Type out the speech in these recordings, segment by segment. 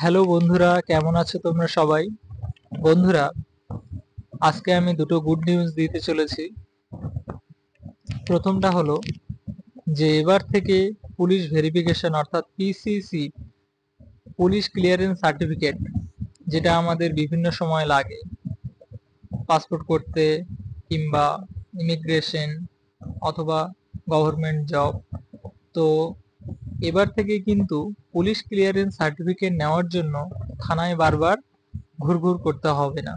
Hello বন্ধুরা, কেমন আছো তোমরা সবাই? বন্ধুরা, আজকে আমি দুটো গুড নিউজ দিতে চলেছি। প্রথমটা হলো যে এবার থেকে পুলিশ ভেরিফিকেশন অর্থাৎ পিসিসি, পুলিশ ক্লিয়ারেন্স সার্টিফিকেট, যেটা আমাদের বিভিন্ন সময় লাগে পাসপোর্ট করতে কিংবা ইমিগ্রেশন অথবা গভর্নমেন্ট জব। তো এবার থেকে কিন্তু পুলিশ ক্লিয়ারেন্স সার্টিফিকেট নেওয়ার জন্য থানায় বারবার ঘুরঘুর করতে হবে না।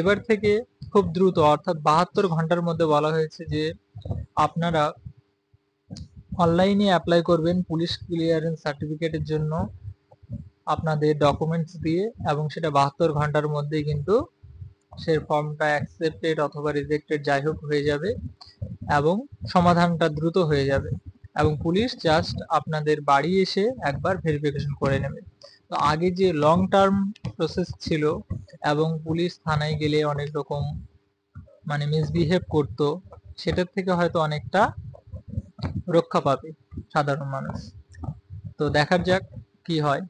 এবার থেকে খুব দ্রুত অর্থাৎ 72 ঘন্টার মধ্যে বলা হয়েছে যে আপনারা অনলাইনে অ্যাপ্লাই করবেন পুলিশ ক্লিয়ারেন্স সার্টিফিকেটের জন্য আপনাদের ডকুমেন্টস দিয়ে, এবং সেটা 72 ঘন্টার মধ্যেই কিন্তু সে ফর্মটা অ্যাকসেপ্টেড অথবা রিজেক্টেড যাই হোক হয়ে যাবে, এবং সমাধানটা দ্রুত হয়ে যাবে, এবং পুলিশ জাস্ট আপনাদের বাড়ি এসে একবার ভেরিফিকেশন করে নেবে। তো আগে যে লং টার্ম প্রসেস ছিল এবং পুলিশ থানায় গেলে অনেক রকম মিসবিহেভ করতো, সেটার থেকে হয়তো অনেকটা রক্ষা পাবে সাধারণ মানুষ। তো দেখার যাক কি হয়।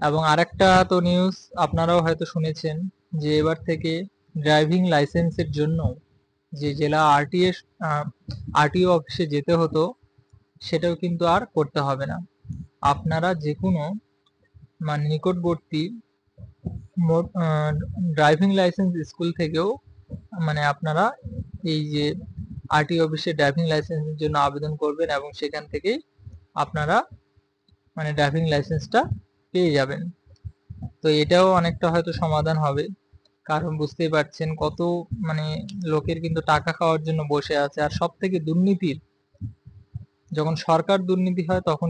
এবং আরেকটা তো নিউজ আপনারাও হয়তো শুনেছেন যে এবার থেকে ড্রাইভিং লাইসেন্সের জন্য যে জেলা আরটিও অফিসে যেতে হতো, সেটাও কিন্তু আর করতে হবে না। আপনারা যে কোনো নিকটবর্তী ড্রাইভিং লাইসেন্স স্কুল থেকেও আপনারা এই যে আরটিও অফিসে ড্রাইভিং লাইসেন্সের জন্য আবেদন করবেন, এবং সেখান থেকেই আপনারা ড্রাইভিং লাইসেন্সটা পেয়ে যাবেন। তো এটাও অনেকটা হয়তো সমাধান হবে, কারণ বুঝতেই পারছেন কত মানে লোকের কিন্তু টাকা খাওয়ার জন্য বসে আছে। আর সব থেকে দুর্নীতির, যখন সরকার দুর্নীতি হয় তখন